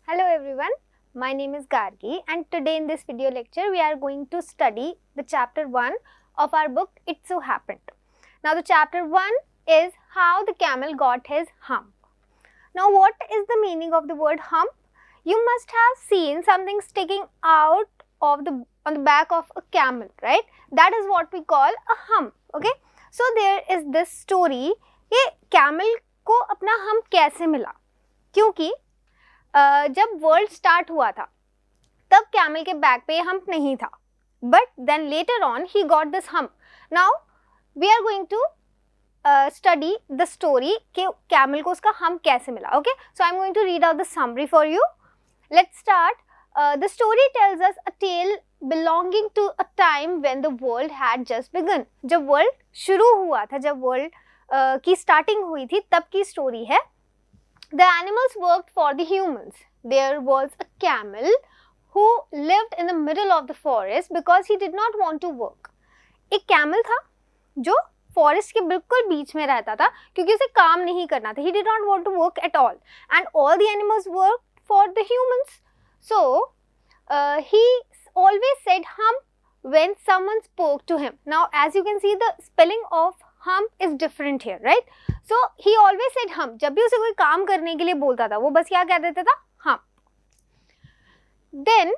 Hello everyone, my name is Gargi and today in this video lecture we are going to study the chapter 1 of our book It So Happened. Now the chapter 1 is how the camel got his hump. Now what is the meaning of the word hump? You must have seen something sticking out of on the back of a camel, right? That is what we call a hump, okay? So there is this story कि camel को अपना hump कैसे मिला? क्योंकि जब world start हुआ था तब कैमल के बैक पे हम्प नहीं था, but then later on he got this hump. Now we are going to study the story कि कैमल को उसका हम्प कैसे मिला. Okay, so I am going to read out the summary for you. Let's start. The story tells us a tale belonging to a time when the world had just begun. जब world शुरू हुआ था, जब world की starting हुई थी, तब की स्टोरी है. The animals worked for the humans. There was a camel who lived in the middle of the forest because he did not want to work. एक camel था जो forest के बिल्कुल बीच में रहता था क्योंकि उसे काम नहीं करना था. He did not want to work at all, and all the animals worked for the humans. So he always said hump when someone spoke to him. Now, as you can see, the spelling of hump is different here, right? So he always said hump. जब भी उसे कोई काम करने के लिए बोलता था वो बस क्या कह देता था? hump. Then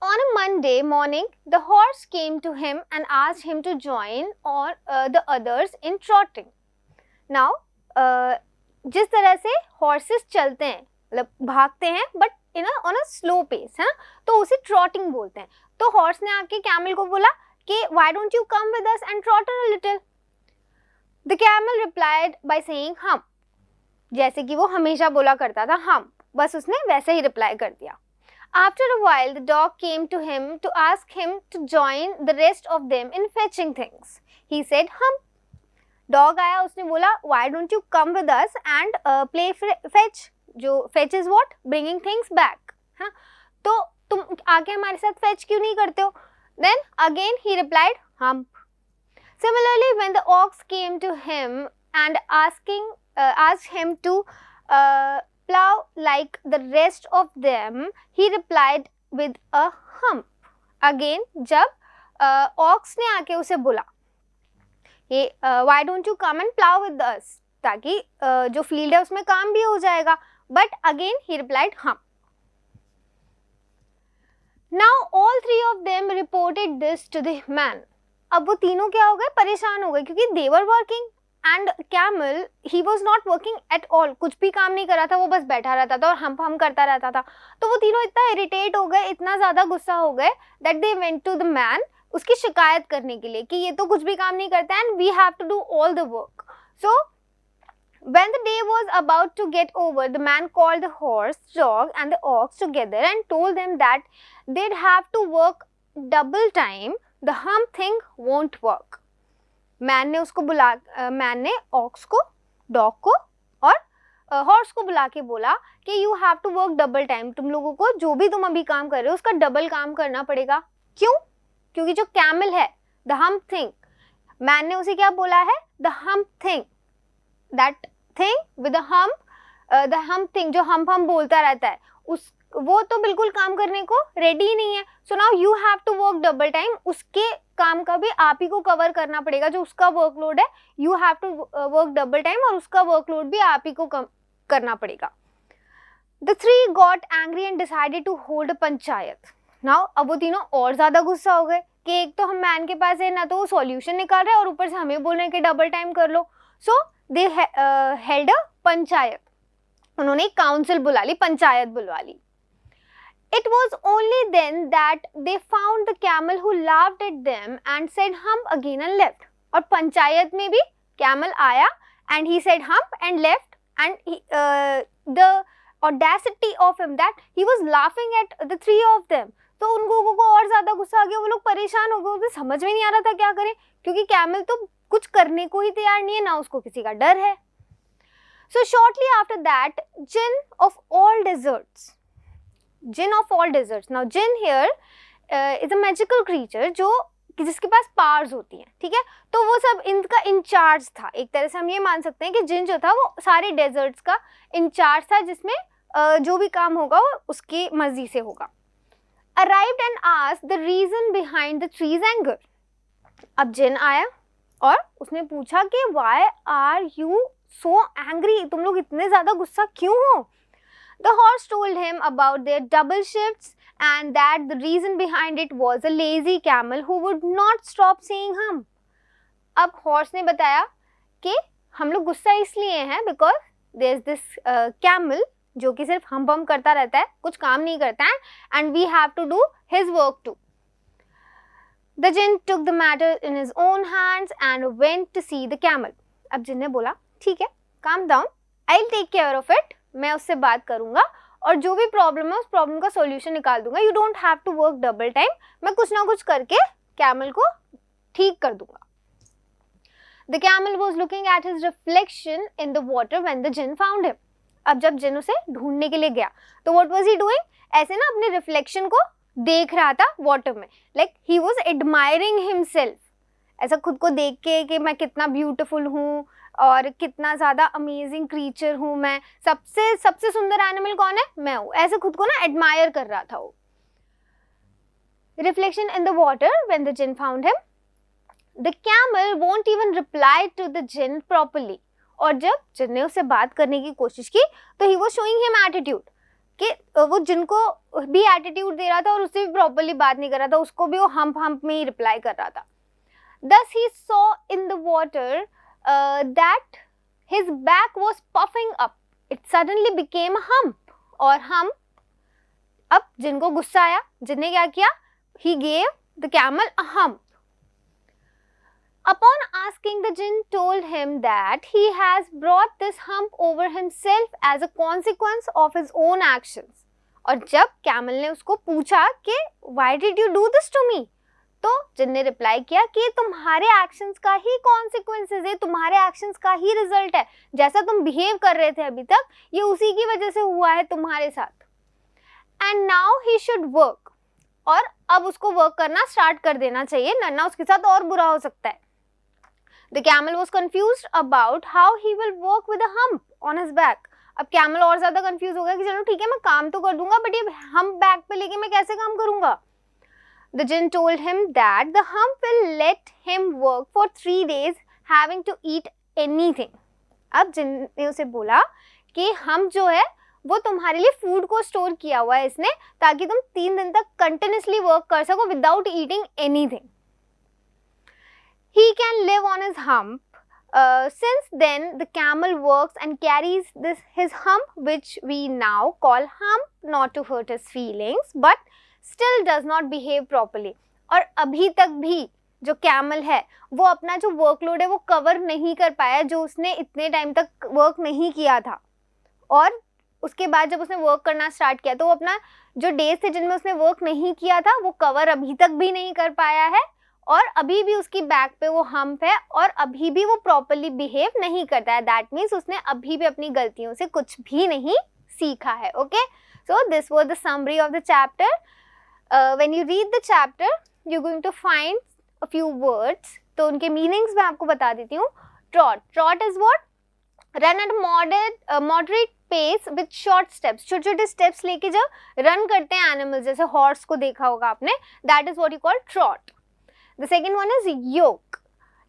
on a Monday morning the horse came to him and asked him to join or the others in trotting. Now जिस तरह से horses चलते हैं, मतलब भागते हैं, but on a slow pace, है ना, तो उसे trotting बोलते हैं. तो horse ने आके camel को बोला कि why don't you come with us and trot a little. The camel replied by saying hump. जैसे कि वो हमेशा बोला करता था hump, बस उसने वैसे ही रिप्लाई कर दिया. After a while, the dog came to him to ask him to join the rest of them in fetching things. He said hump. Dog आया, उसने बोला why don't you come with us and play fetch. जो fetch is what? Bringing things back. हाँ, तो तुम आके हमारे साथ fetch क्यों नहीं करते हो? Then again he replied hump. Similarly, when the ox came to him and asked him to plow like the rest of them, he replied with a hump. Again, जब ox ने आके उसे बोला ये why don't you come and plow with us, ताकि जो field है उसमें काम भी हो जाएगा. But again he replied hump. Now all three of them reported this to the man. अब वो तीनों क्या हो गए? परेशान हो गए क्योंकि they were working and camel he was not working at all. कुछ भी काम नहीं कर रहा था, वो बस बैठा रहता था और हम करता रहता था. तो वो तीनों इतना इरिटेट हो गए, इतना ज़्यादा गुस्सा हो गए that they went to the man उसकी शिकायत करने के लिए कि ये तो कुछ भी काम नहीं करता and we have to do all the work. So when the day was about to get over, the man called the horse, dog and the ox together and told them that they'd have to work double time. The hump thing won't work. Man ने उसको man ने aux को, dog को और horse को बुला के बोला कि you have to work double time. तुम लोगों को जो भी तुम अभी काम कर रहे हो उसका डबल काम करना पड़ेगा. क्यों? क्योंकि जो कैमल है, द हम्प थिंग, मैन ने उसे क्या बोला है? The hump thing, that thing with the hump thing, जो हम्प बोलता रहता है, वो तो बिल्कुल काम करने को रेडी ही नहीं है. So now you have to work double time. उसके काम का भी आप ही को कवर करना पड़ेगा. जो उसका वर्कलोड है, you have to work double time और उसका वर्कलोड भी आप ही को करना पड़ेगा. The three got angry and decided to hold a panchayat. Now अब वो तीनों और ज्यादा गुस्सा हो गए कि एक तो हम मैन के पास है ना, तो वो सॉल्यूशन निकाल रहे हैं और ऊपर से हमें बोल रहे हैं कि डबल टाइम कर लो. सो दे हेल्ड अ पंचायत. उन्होंने एक काउंसिल बुला ली, पंचायत बुलवा ली. It was only then that they found the camel who laughed at them and said hump again and left. और पंचायत में भी camel आया and he said hump and left, and the audacity of him that he was laughing at the three of them. तो उन लोगों को और ज़्यादा गुस्सा आ गया, वो लोग परेशान हो गए, उन्हें समझ में नहीं आ रहा था क्या करें क्योंकि camel तो कुछ करने को ही तैयार नहीं है, ना उसको किसी का डर है. So shortly after that, Jinn of all deserts. Now jinn here is a magical creature जो जिसके पास पावर्स होती हैं, ठीक है. तो वो सब इनका इंचार्ज था. एक तरह से हम ये मान सकते हैं कि जिन जो था वो सारे डेजर्ट्स का इंचार्ज था, जिसमें जो भी काम होगा वो उसकी मर्जी से होगा. Arrived and asked the reason behind the tree's anger. अब जिन आया और उसने पूछा कि why are you so angry? तुम लोग इतने ज़्यादा गुस्सा क्यों हो? The horse told him about their double shifts and that the reason behind it was a lazy camel who would not stop saying hum. अब horse ने बताया कि हम लोग गुस्सा इसलिए हैं because there is this camel जो कि सिर्फ हम बम करता रहता है, कुछ काम नहीं करता है, and we have to do his work too. The jinn took the matter in his own hands and went to see the camel. अब जिन ने बोला ठीक है, calm down, I'll take care of it. मैं उससे बात करूंगा और जो भी प्रॉब्लम है उस प्रॉब्लम का सॉल्यूशन निकाल दूंगा. You don't have to work double time. मैं कुछ ना कुछ करके कैमल को ठीक कर दूंगा. The camel was looking at his reflection in the water when the jinn found him. अब जब जिन उसे ढूंढने के लिए गया तो what was he doing? ऐसे ना अपने रिफ्लेक्शन को देख रहा था वाटर में. Like he was admiring himself. ऐसा खुद को देख के कि मैं कितना ब्यूटीफुल हूँ और कितना ज़्यादा अमेजिंग क्रीचर हूँ मैं, सबसे सुंदर एनिमल कौन है? मैं हूँ. ऐसे खुद को ना एडमायर कर रहा था वो. Reflection in the water when the jinn found him. The camel won't even reply to the jinn properly. और जब जिन ने उससे बात करने की कोशिश की तो he was showing him attitude कि वो जिन को भी एटीट्यूड दे रहा था और उससे भी प्रॉपरली बात नहीं कर रहा था, उसको भी वो हम्प में ही रिप्लाई कर रहा था. Thus he saw in the water that his back was puffing up. It suddenly became a hump. और हम अब जिन को गुस्सा आया, जिन ने क्या किया? He gave the camel a hump. Upon asking, the jinn told him that he has brought this hump over himself as a consequence of his own actions. और जब कैमल ने उसको पूछा कि why did you do this to me? तो जिन ने reply किया कि ये तुम्हारे एक्शंस का ही कॉन्सिक्वेंसेस है, तुम्हारे एक्शंस का ही रिजल्ट है. जैसा तुम बिहेव कर रहे थे अभी तक, ये उसी की वजह से हुआ है तुम्हारे साथ. And now he should work. और अब उसको वर्क करना स्टार्ट कर देना चाहिए, वरना उसके साथ और बुरा हो सकता है. The camel was confused about how he will work with a hump on his back. अब कैमल और ज्यादा कंफ्यूज हो गया कि चलो ठीक है मैं काम तो कर दूंगा, बट ये hump बैक पे लेके मैं कैसे काम करूंगा? The jinn told him that the hump will let him work for 3 days, having to eat anything. अब जिन ने उसे बोला कि हम जो है वो तुम्हारे लिए फूड को स्टोर किया हुआ है इसने, ताकि तुम 3 दिन तक कंटिन्यूसली वर्क कर सको without eating anything. He can live on his hump. Since then, the camel works and carries his hump, which we now call hump, not to hurt his feelings, but still does not behave properly. और अभी तक भी जो camel है वो अपना जो workload है वो कवर नहीं कर पाया, जो उसने इतने टाइम तक वर्क नहीं किया था. और उसके बाद जब उसने वर्क करना स्टार्ट किया तो वो अपना जो डेज थे जिनमें उसने वर्क नहीं किया था वो कवर अभी तक भी नहीं कर पाया है, और अभी भी उसकी बैक पे वो हम्प है और अभी भी वो प्रॉपरली बिहेव नहीं करता है. दैट मीन्स उसने अभी भी अपनी गलतियों से कुछ भी नहीं सीखा है. Okay, so this was the summary of the chapter. When you read the chapter you going to find a few words. तो उनके मीनिंग्स मैं आपको बता देती हूँ. Trot. Trot is what? Run at moderate pace with short steps. छोटे छोटे steps लेके जब रन करते हैं एनिमल्स, जैसे हॉर्स को देखा होगा आपने, that is what you call trout. The second one is yoke.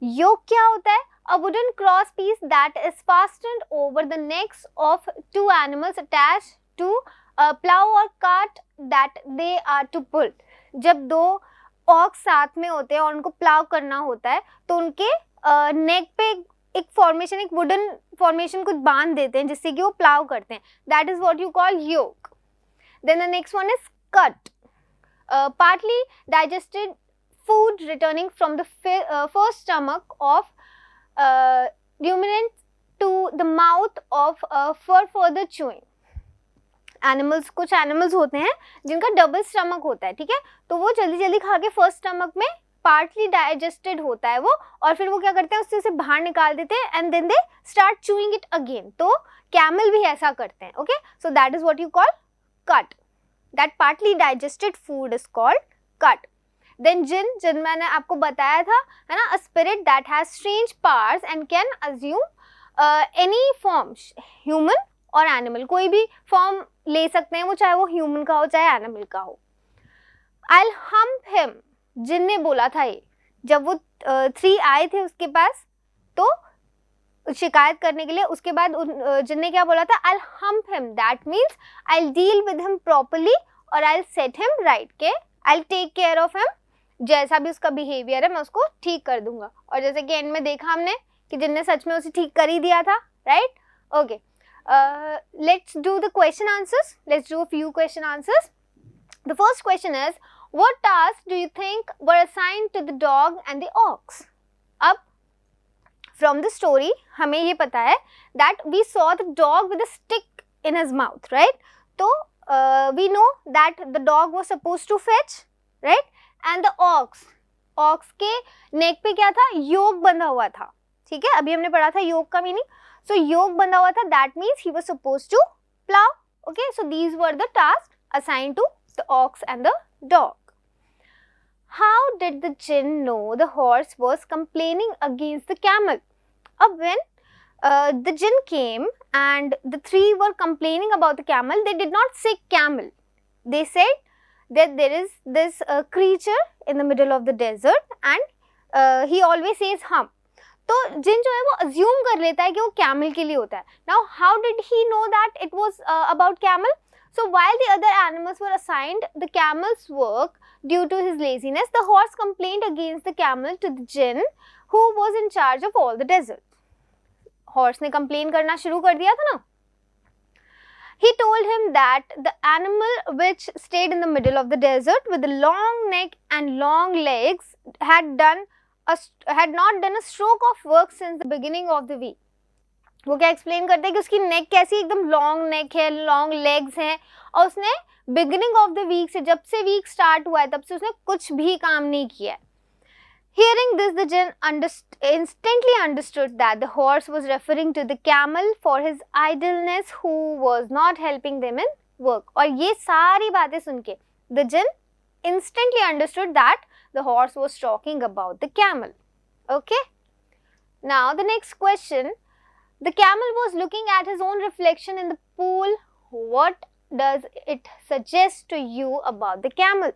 Yoke क्या होता है? A wooden cross piece that is fastened over the necks of 2 animals attached to a plow or cart that they are to pull. जब 2 aux साथ में होते हैं और उनको प्लाव करना होता है तो उनके नेक पे एक फॉर्मेशन, एक वुडन फॉर्मेशन कुछ बांध देते हैं जिससे कि वो प्लाव करते हैं. That is what you call yoke. Then the next one is cut. Partly digested food returning from the first stomach of ruminant to the mouth of for further chewing. Animals, कुछ animals होते हैं जिनका double stomach होता है, ठीक है, तो वो जल्दी जल्दी खा के फर्स्ट स्टमक में पार्टली डाइजेस्टेड होता है वो, और फिर वो क्या करते हैं उससे बाहर निकाल देते हैं and then they start chewing it again. तो कैमल भी ऐसा करते हैं. Okay, so that is what you call cud. That partly digested food is called cud. Then जिन मैंने आपको बताया था, है ना, a spirit that has strange powers and can assume any form, human और एनिमल, कोई भी फॉर्म ले सकते हैं वो, चाहे वो ह्यूमन का हो चाहे एनिमल का हो. I'll hump him, जिन ने बोला था ये. जब वो 3 आए थे उसके पास तो शिकायत करने के लिए, उसके बाद जिन ने क्या बोला था, I'll hump him, that means I'll deal with him properly और I'll set him right, के I'll take care of him, जैसा भी उसका बिहेवियर है मैं उसको ठीक कर दूंगा. और जैसे कि एंड में देखा हमने कि जिन ने सच में उसे ठीक कर ही दिया था, right. Okay, let's do the question answers. Let's do a few question answers. The first question is, what tasks do you think were assigned to the dog and the ox? अब from the story हमें ये पता है that we saw the dog with a stick in his mouth, right? तो we know that the dog was supposed to fetch, right? And the ox के neck पे क्या था, yoke बंधा हुआ था. ठीक है, अभी हमने पढ़ा था yoke का meaning. So yoke बंधा हुआ था, that means he was supposed to plow. Okay, so these were the tasks assigned to the ox and the dog. How did the jinn know the horse was complaining against the camel? When the jinn came and the 3 were complaining about the camel, they did not say camel. They said that there is this creature in the middle of the desert and he always says hump. तो जिन जो है वो assume कर लेता है कि वो camel के लिए होता है. Now how did he know that it was about camel? So while the other animals were assigned the camel's work due to his laziness, the horse complained against the camel to the jinn who was in charge of all the desert. Horse ने complain करना शुरू कर दिया था ना. He told him that the animal which stayed in the middle of the desert with a long neck and long legs had not done a stroke of work since the beginning of the week. वो क्या explain करते हैं कि उसकी नेक कैसी एकदम long neck है, long legs हैं और उसने बिगिनिंग ऑफ द वीक से, जब से वीक स्टार्ट हुआ है तब से उसने कुछ भी काम नहीं किया है. Hearing this, the jinn instantly understood that the horse was referring to the camel for his idleness who was not helping them in work. और ये सारी बातें सुन के the jinn instantly understood that the horse was talking about the camel. Okay. Now the next question. The camel was looking at his own reflection in the pool. What does it suggest to you about the camel?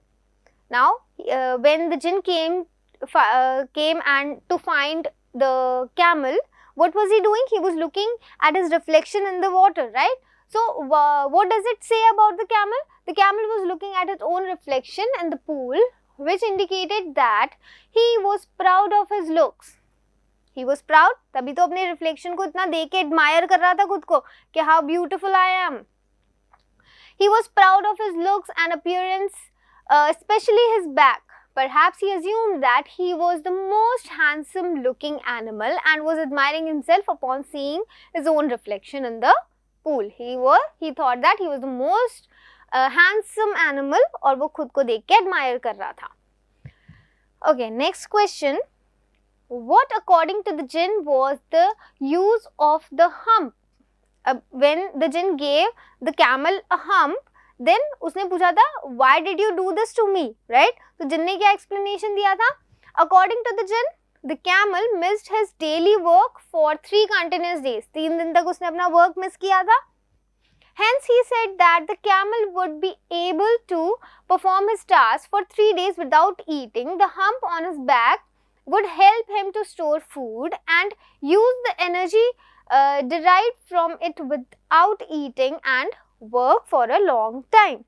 Now, when the jinn came and to find the camel, what was he doing? He was looking at his reflection in the water, right? So, what does it say about the camel? The camel was looking at its own reflection in the pool, which indicated that he was proud of his looks. He was proud, तभी तो अपने reflection को इतना देख के admire कर रहा था खुद को कि how beautiful I am. He was proud of his looks and appearance, especially his back. Perhaps he assumed that he was the most handsome looking animal and was admiring himself upon seeing his own reflection in the pool. He thought that he was the most handsome animal और वो खुद को देख के admire कर रहा था. Okay, next question. What according to the jinn was the use of the hump? When the jinn gave the camel a hump, then उसने पूछा था why did you do this to me, right? तो जिन ने क्या explanation दिया था? According to the jinn, the camel missed his daily work for 3 continuous days. 3 दिन तक उसने अपना work miss किया था. Hence he said that the camel would be able to perform his task for 3 days without eating. The hump on his back would help him to store food and use the energy derived from it without eating and work for a long time.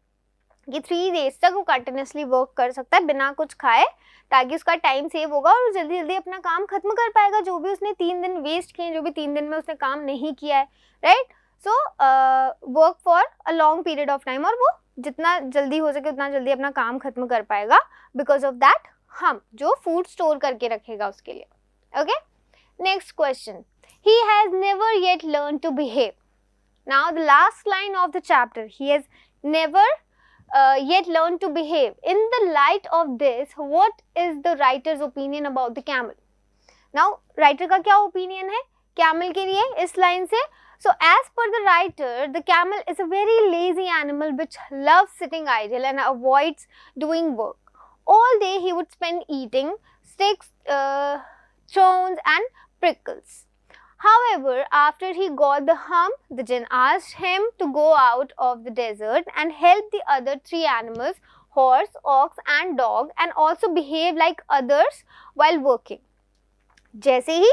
ये 3 days तक वो continuously work कर सकता है बिना कुछ खाए, ताकि उसका टाइम सेव होगा और जल्दी जल्दी अपना काम खत्म कर पाएगा जो भी उसने 3 दिन वेस्ट किए, जो भी 3 दिन में उसने काम नहीं किया है, right. So work for a long period of time, और वो जितना जल्दी हो सके उतना जल्दी अपना काम खत्म कर पाएगा बिकॉज ऑफ दैट हम जो फूड स्टोर करके रखेगा उसके लिए. Okay, next question. He has never yet learned to behave. Now the last line of the chapter, he has never yet learned to behave. In the light of this, what is the writer's opinion about the camel? Now writer का क्या opinion है camel के लिए इस line से? So as per the writer, the camel is a very lazy animal which loves sitting idle and avoids doing work. All day he would spend eating sticks, thorns and prickles. However, after he got the hump, the jinn asked him to go out of the desert and help the other 3 animals, horse, ox and dog, and also behave like others while working. जैसे ही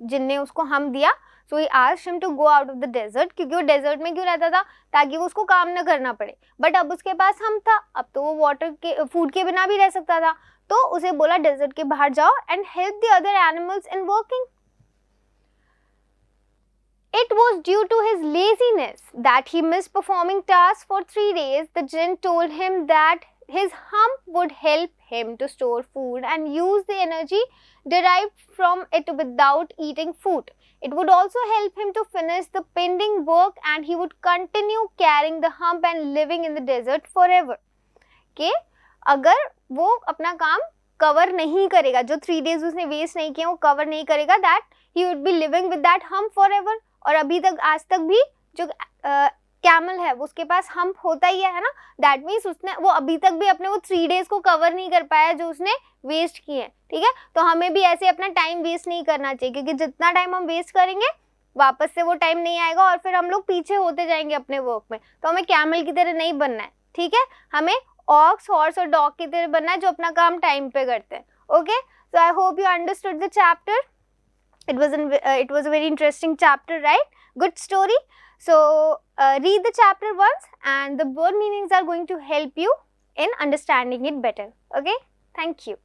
जिन ने उसको हम दिया, so he asked him to go out of the desert, क्योंकि वो desert में क्यों रहता था, ताकि वो उसको काम न करना पड़े. बट अब उसके पास हम था, अब तो वो वाटर के फूड के बिना भी रह सकता था. तो उसे बोला डेजर्ट के बाहर जाओ and help the other animals in working. It was due to his laziness that he missed performing tasks for 3 days. The jinn told him that his hump would help him to store food and use the energy derived from it without eating food. It would also help him to finish the pending work and he would continue carrying the hump and living in the desert forever. Okay? अगर वो अपना काम cover नहीं करेगा, जो 3 days उसने waste नहीं किया वो कवर नहीं करेगा, that he would be living with that hump forever. और अभी तक आज तक भी जो कैमल है वो उसके पास हम्प होता ही है ना. दैट मीन्स उसने वो अभी तक भी अपने वो 3 days को कवर नहीं कर पाया जो उसने वेस्ट किए हैं. ठीक है, तो हमें भी ऐसे अपना टाइम वेस्ट नहीं करना चाहिए, क्योंकि जितना टाइम हम वेस्ट करेंगे वापस से वो टाइम नहीं आएगा और फिर हम लोग पीछे होते जाएंगे अपने वर्क में. तो हमें कैमल की तरह नहीं बनना है. ठीक है, हमें ऑक्स, हॉर्स और डॉग की तरह बनना है जो अपना काम टाइम पे करते हैं. Okay, so I hope you understood the chapter. It was a very interesting chapter, right? Good story. So read the chapter once and the word meanings are going to help you in understanding it better. Okay, thank you.